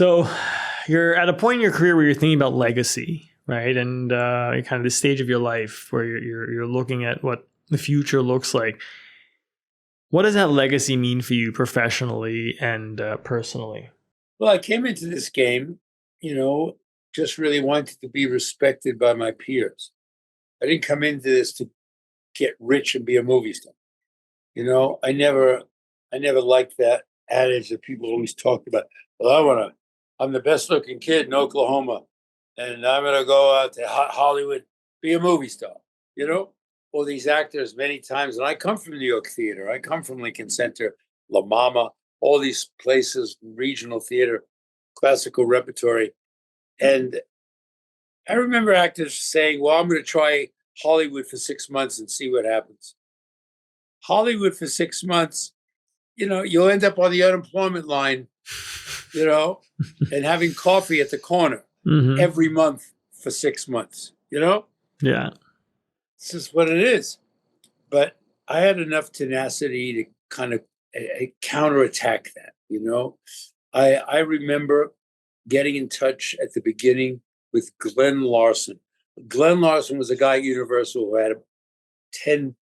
So you're at a point in your career where you're thinking about legacy, right? And kind of the stage of your life where you're looking at what the future looks like. What does that legacy mean for you professionally and personally? Well, I came into this game, just really wanted to be respected by my peers. I didn't come into this to get rich and be a movie star. I never liked that adage that people always talked about. Well, I'm the best looking kid in Oklahoma, and I'm gonna go out to Hollywood, be a movie star. You know, all these actors many times, and I come from New York theater. I come from Lincoln Center, La Mama, all these places, regional theater, classical repertory, and I remember actors saying, "Well, I'm going to try Hollywood for 6 months and see what happens." Hollywood for 6 months, you'll end up on the unemployment line, you know, and having coffee at the corner Hmm. every month for 6 months. Yeah. This is what it is. But I had enough tenacity to kind of counterattack that. I remember getting in touch at the beginning with Glenn Larson. Glenn Larson was a guy at Universal who had 10,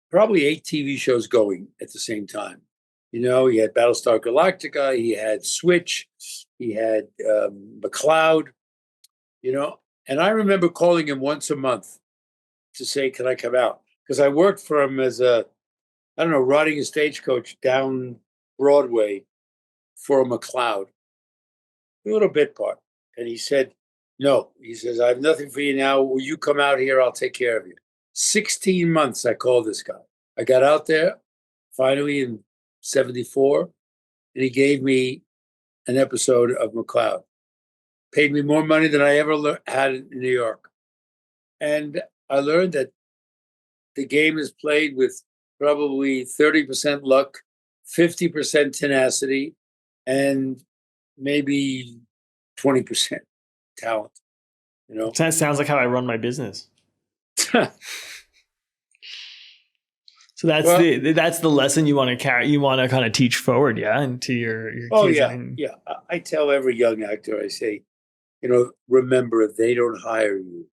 probably 8 TV shows going at the same time. He had Battlestar Galactica, he had Switch, he had McCloud, and I remember calling him once a month to say, can I come out? Because I worked for him as I don't know, riding a stagecoach down Broadway for a McCloud, a little bit part. And he said, no. He says, I have nothing for you now. Will you come out here? I'll take care of you. 16 months I called this guy. I got out there finally in 74, and he gave me an episode of McCloud. Paid me more money than I ever had in New York. And I learned that the game is played with probably 30% luck, 50% tenacity, and maybe 20% talent. That sounds like how I run my business. So Well, that's the lesson you want to carry. You want to kind of teach forward, yeah, into your oh kids. yeah, yeah. I tell every young actor, I say, remember, if they don't hire you,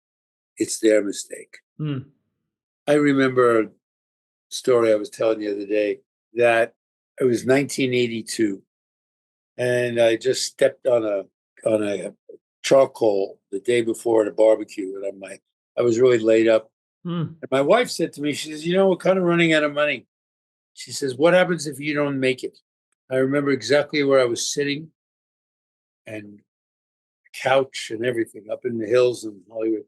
it's their mistake. Mm. I remember a story I was telling the other day that it was 1982, and I just stepped on a charcoal the day before at a barbecue, and I was really laid up. Mm. And my wife said to me, she says, we're kind of running out of money. She says, what happens if you don't make it? I remember exactly where I was sitting and couch and everything up in the hills in Hollywood.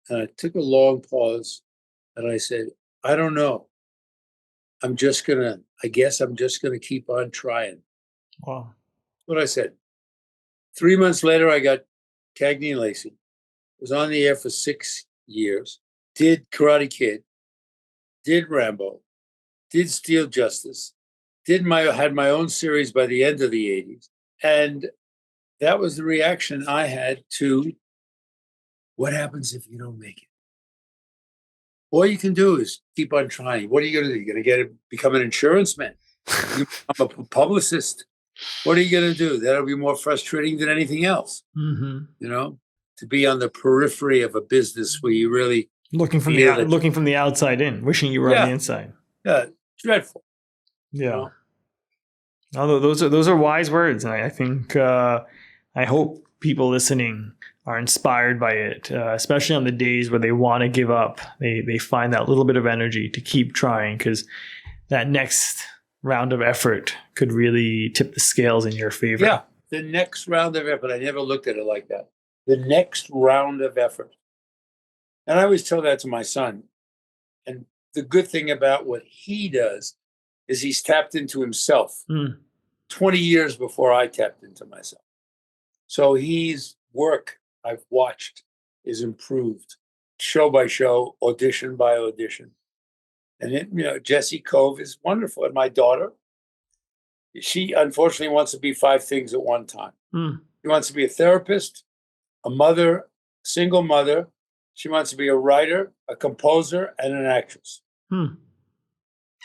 And I took a long pause and I said, I don't know. I guess I'm just going to keep on trying. Wow. What I said. 3 months later, I got Cagney and Lacey. Was on the air for 6 years. Did Karate Kid. Did Rambo. Did Steel Justice. Had my own series by the end of the 80s. And that was the reaction I had to what happens if you don't make it? All you can do is keep on trying. What are you going to do? You're going to become an insurance man. You become a publicist. What are you going to do? That'll be more frustrating than anything else. Mm-hmm. To be on the periphery of a business where you really looking from the outside in, wishing you were on the inside. Yeah, dreadful. Yeah. Although those are wise words, and I think I hope people listening are inspired by it, especially on the days where they want to give up. They find that little bit of energy to keep trying, because that next round of effort could really tip the scales in your favor. Yeah, the next round of effort. I never looked at it like that. The next round of effort. And I always tell that to my son. And the good thing about what he does is he's tapped into himself 20 years before I tapped into myself. So his work I've watched is improved show by show, audition by audition. And Jessie Kove is wonderful. And my daughter, she unfortunately wants to be 5 things at one time. She wants to be a therapist, a mother, single mother. She wants to be a writer, a composer, and an actress.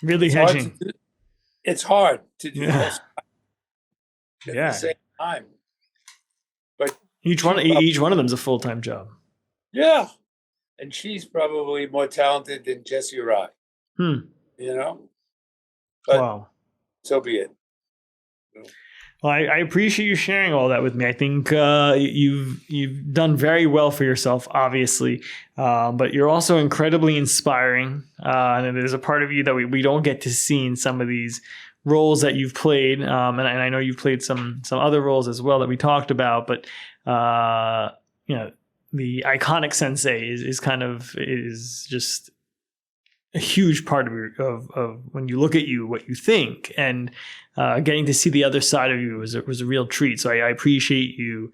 Really hedging. It's hard to do. Yeah. At the same time. But Each one of them's a full-time job. yeah, and she's probably more talented than Jesse or I. You know, but Wow. so be it. Well, I appreciate you sharing all that with me. I think you've done very well for yourself, obviously, but you're also incredibly inspiring. And there's a part of you that we don't get to see in some of these roles that you've played. And I know you've played some other roles as well that we talked about. But the iconic sensei is just a huge part of when you look at you, what you think, and getting to see the other side of you was a real treat. So I appreciate you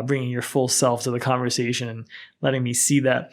bringing your full self to the conversation and letting me see that.